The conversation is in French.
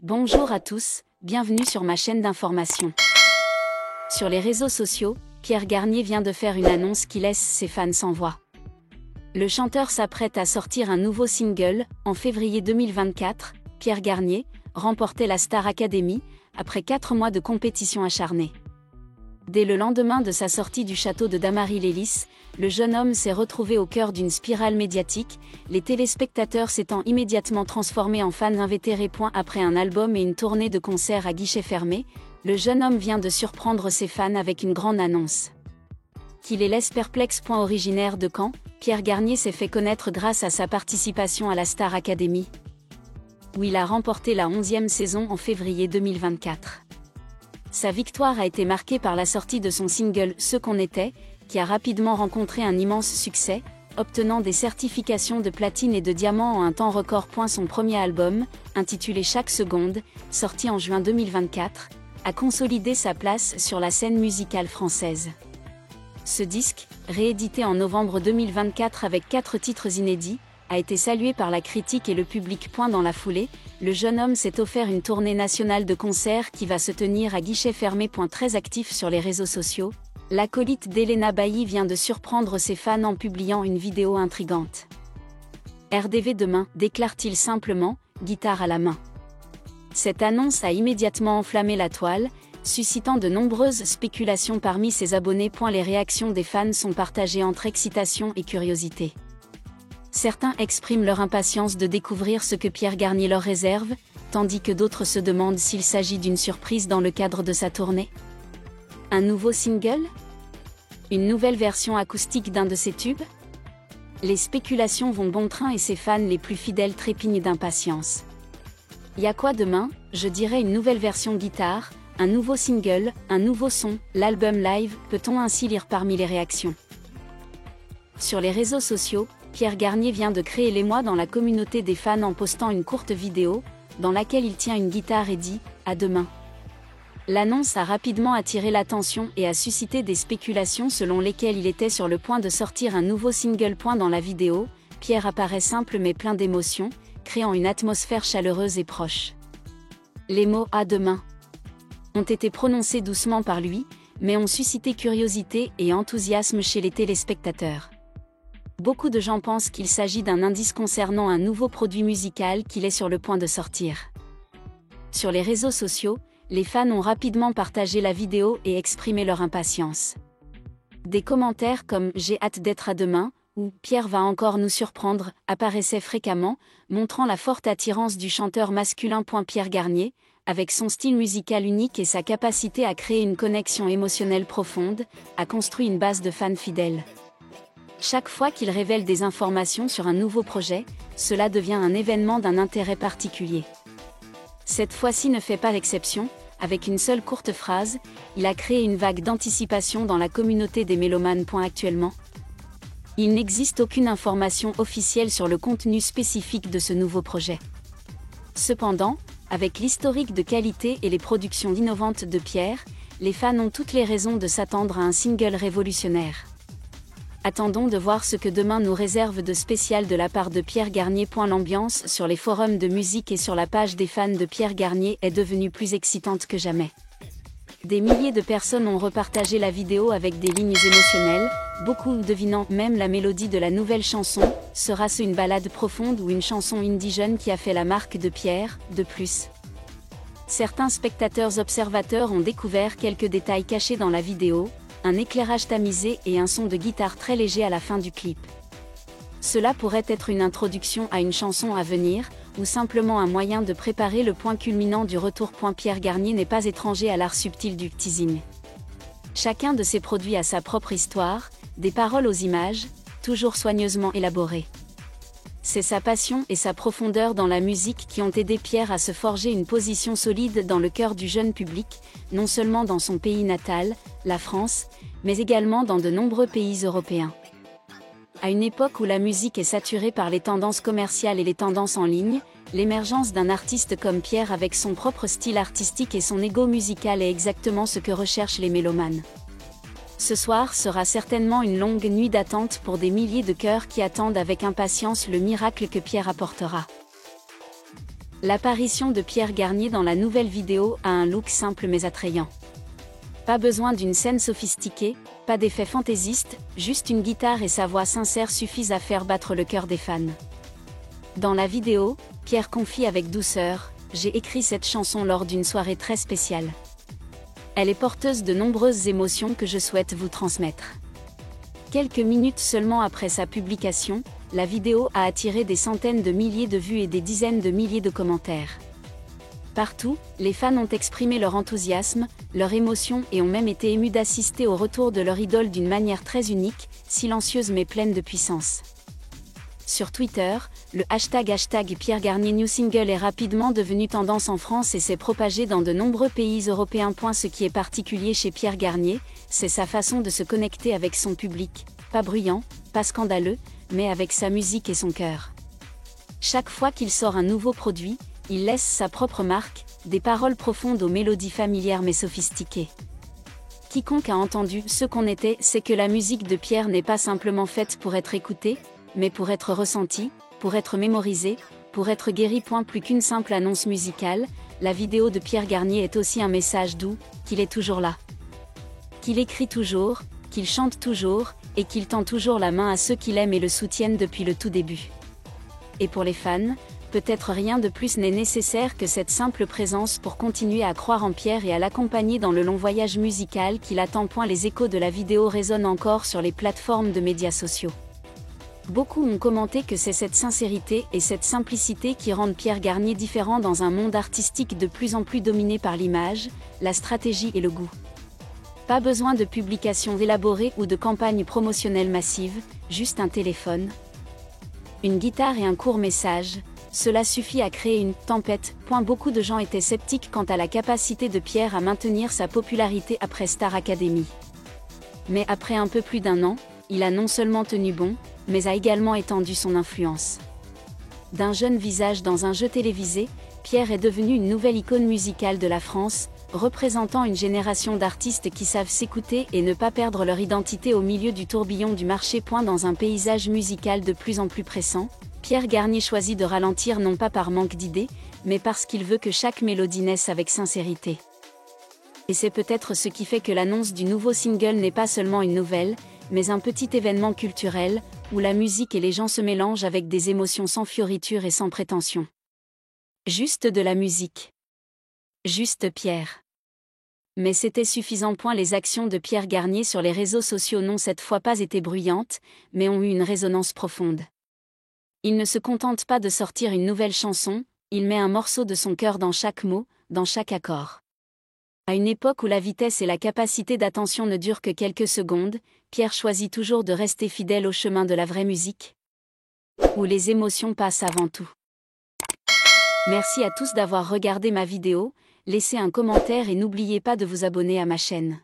Bonjour à tous, bienvenue sur ma chaîne d'information. Sur les réseaux sociaux, Pierre Garnier vient de faire une annonce qui laisse ses fans sans voix. Le chanteur s'apprête à sortir un nouveau single. En février 2024, Pierre Garnier remportait la Star Academy, après 4 mois de compétition acharnée. Dès le lendemain de sa sortie du château de Damary-Lélis, le jeune homme s'est retrouvé au cœur d'une spirale médiatique, les téléspectateurs s'étant immédiatement transformés en fans invétérés. Après un album et une tournée de concerts à guichet fermé, le jeune homme vient de surprendre ses fans avec une grande annonce qui les laisse perplexes. Originaire de Caen, Pierre Garnier s'est fait connaître grâce à sa participation à la Star Academy, où il a remporté la 11e saison en février 2024. Sa victoire a été marquée par la sortie de son single « Ce qu'on était », qui a rapidement rencontré un immense succès, obtenant des certifications de platine et de diamant en un temps record. Son premier album, intitulé Chaque seconde, sorti en juin 2024, a consolidé sa place sur la scène musicale française. Ce disque, réédité en novembre 2024 avec 4 titres inédits, a été salué par la critique et le public. Dans la foulée, le jeune homme s'est offert une tournée nationale de concerts qui va se tenir à guichet fermé. Très actif sur les réseaux sociaux, l'acolyte d'Elena Bailly vient de surprendre ses fans en publiant une vidéo intrigante. RDV demain, déclare-t-il simplement, guitare à la main. Cette annonce a immédiatement enflammé la toile, suscitant de nombreuses spéculations parmi ses abonnés. Les réactions des fans sont partagées entre excitation et curiosité. Certains expriment leur impatience de découvrir ce que Pierre Garnier leur réserve, tandis que d'autres se demandent s'il s'agit d'une surprise dans le cadre de sa tournée. Un nouveau single ? Une nouvelle version acoustique d'un de ses tubes ? Les spéculations vont bon train et ses fans les plus fidèles trépignent d'impatience. Y a quoi demain ? Je dirais une nouvelle version guitare, un nouveau single, un nouveau son, l'album live, peut-on ainsi lire parmi les réactions. Sur les réseaux sociaux, Pierre Garnier vient de créer l'émoi dans la communauté des fans en postant une courte vidéo, dans laquelle il tient une guitare et dit « À demain ». L'annonce a rapidement attiré l'attention et a suscité des spéculations selon lesquelles il était sur le point de sortir un nouveau single. Dans la vidéo, Pierre apparaît simple mais plein d'émotions, créant une atmosphère chaleureuse et proche. Les mots « À demain » ont été prononcés doucement par lui, mais ont suscité curiosité et enthousiasme chez les téléspectateurs. Beaucoup de gens pensent qu'il s'agit d'un indice concernant un nouveau produit musical qu'il est sur le point de sortir. Sur les réseaux sociaux, les fans ont rapidement partagé la vidéo et exprimé leur impatience. Des commentaires comme « J'ai hâte d'être à demain » ou « Pierre va encore nous surprendre » apparaissaient fréquemment, montrant la forte attirance du chanteur masculin. Pierre Garnier, avec son style musical unique et sa capacité à créer une connexion émotionnelle profonde, a construit une base de fans fidèles. Chaque fois qu'il révèle des informations sur un nouveau projet, cela devient un événement d'un intérêt particulier. Cette fois-ci ne fait pas l'exception, avec une seule courte phrase, il a créé une vague d'anticipation dans la communauté des mélomanes. Actuellement, il n'existe aucune information officielle sur le contenu spécifique de ce nouveau projet. Cependant, avec l'historique de qualité et les productions innovantes de Pierre, les fans ont toutes les raisons de s'attendre à un single révolutionnaire. Attendons de voir ce que demain nous réserve de spécial de la part de Pierre Garnier. L'ambiance sur les forums de musique et sur la page des fans de Pierre Garnier est devenue plus excitante que jamais. Des milliers de personnes ont repartagé la vidéo avec des lignes émotionnelles, beaucoup devinant même la mélodie de la nouvelle chanson. Sera-ce une ballade profonde ou une chanson indigène qui a fait la marque de Pierre ? De plus, certains spectateurs observateurs ont découvert quelques détails cachés dans la vidéo, un éclairage tamisé et un son de guitare très léger à la fin du clip. Cela pourrait être une introduction à une chanson à venir, ou simplement un moyen de préparer le point culminant du retour. Pierre Garnier n'est pas étranger à l'art subtil du teasing. Chacun de ses produits a sa propre histoire, des paroles aux images, toujours soigneusement élaborées. C'est sa passion et sa profondeur dans la musique qui ont aidé Pierre à se forger une position solide dans le cœur du jeune public, non seulement dans son pays natal, la France, mais également dans de nombreux pays européens. À une époque où la musique est saturée par les tendances commerciales et les tendances en ligne, l'émergence d'un artiste comme Pierre avec son propre style artistique et son ego musical est exactement ce que recherchent les mélomanes. Ce soir sera certainement une longue nuit d'attente pour des milliers de cœurs qui attendent avec impatience le miracle que Pierre apportera. L'apparition de Pierre Garnier dans la nouvelle vidéo a un look simple mais attrayant. Pas besoin d'une scène sophistiquée, pas d'effets fantaisistes, juste une guitare et sa voix sincère suffisent à faire battre le cœur des fans. Dans la vidéo, Pierre confie avec douceur: « J'ai écrit cette chanson lors d'une soirée très spéciale. Elle est porteuse de nombreuses émotions que je souhaite vous transmettre. » Quelques minutes seulement après sa publication, la vidéo a attiré des centaines de milliers de vues et des dizaines de milliers de commentaires. Partout, les fans ont exprimé leur enthousiasme, leur émotion et ont même été émus d'assister au retour de leur idole d'une manière très unique, silencieuse mais pleine de puissance. Sur Twitter, le hashtag Pierre Garnier New Single est rapidement devenu tendance en France et s'est propagé dans de nombreux pays européens. Ce qui est particulier chez Pierre Garnier, c'est sa façon de se connecter avec son public, pas bruyant, pas scandaleux, mais avec sa musique et son cœur. Chaque fois qu'il sort un nouveau produit, il laisse sa propre marque, des paroles profondes aux mélodies familières mais sophistiquées. Quiconque a entendu Ce qu'on était sait que la musique de Pierre n'est pas simplement faite pour être écoutée, mais pour être ressentie, pour être mémorisée, pour être guérie. Plus qu'une simple annonce musicale, la vidéo de Pierre Garnier est aussi un message doux, qu'il est toujours là. Qu'il écrit toujours, qu'il chante toujours, et qu'il tend toujours la main à ceux qui l'aiment et le soutiennent depuis le tout début. Et pour les fans, peut-être rien de plus n'est nécessaire que cette simple présence pour continuer à croire en Pierre et à l'accompagner dans le long voyage musical qu'il attend. Les échos de la vidéo résonnent encore sur les plateformes de médias sociaux. Beaucoup ont commenté que c'est cette sincérité et cette simplicité qui rendent Pierre Garnier différent dans un monde artistique de plus en plus dominé par l'image, la stratégie et le goût. Pas besoin de publications élaborées ou de campagnes promotionnelles massives, juste un téléphone, une guitare et un court message, cela suffit à créer une tempête. Beaucoup de gens étaient sceptiques quant à la capacité de Pierre à maintenir sa popularité après Star Academy. Mais après un peu plus d'un an, il a non seulement tenu bon, mais a également étendu son influence. D'un jeune visage dans un jeu télévisé, Pierre est devenu une nouvelle icône musicale de la France, représentant une génération d'artistes qui savent s'écouter et ne pas perdre leur identité au milieu du tourbillon du marché. Dans un paysage musical de plus en plus pressant, Pierre Garnier choisit de ralentir non pas par manque d'idées, mais parce qu'il veut que chaque mélodie naisse avec sincérité. Et c'est peut-être ce qui fait que l'annonce du nouveau single n'est pas seulement une nouvelle, mais un petit événement culturel, où la musique et les gens se mélangent avec des émotions sans fioritures et sans prétention. Juste de la musique. Juste Pierre. Mais c'était suffisant. Les actions de Pierre Garnier sur les réseaux sociaux n'ont cette fois pas été bruyantes, mais ont eu une résonance profonde. Il ne se contente pas de sortir une nouvelle chanson, il met un morceau de son cœur dans chaque mot, dans chaque accord. À une époque où la vitesse et la capacité d'attention ne durent que quelques secondes, Pierre choisit toujours de rester fidèle au chemin de la vraie musique, où les émotions passent avant tout. Merci à tous d'avoir regardé ma vidéo, laissez un commentaire et n'oubliez pas de vous abonner à ma chaîne.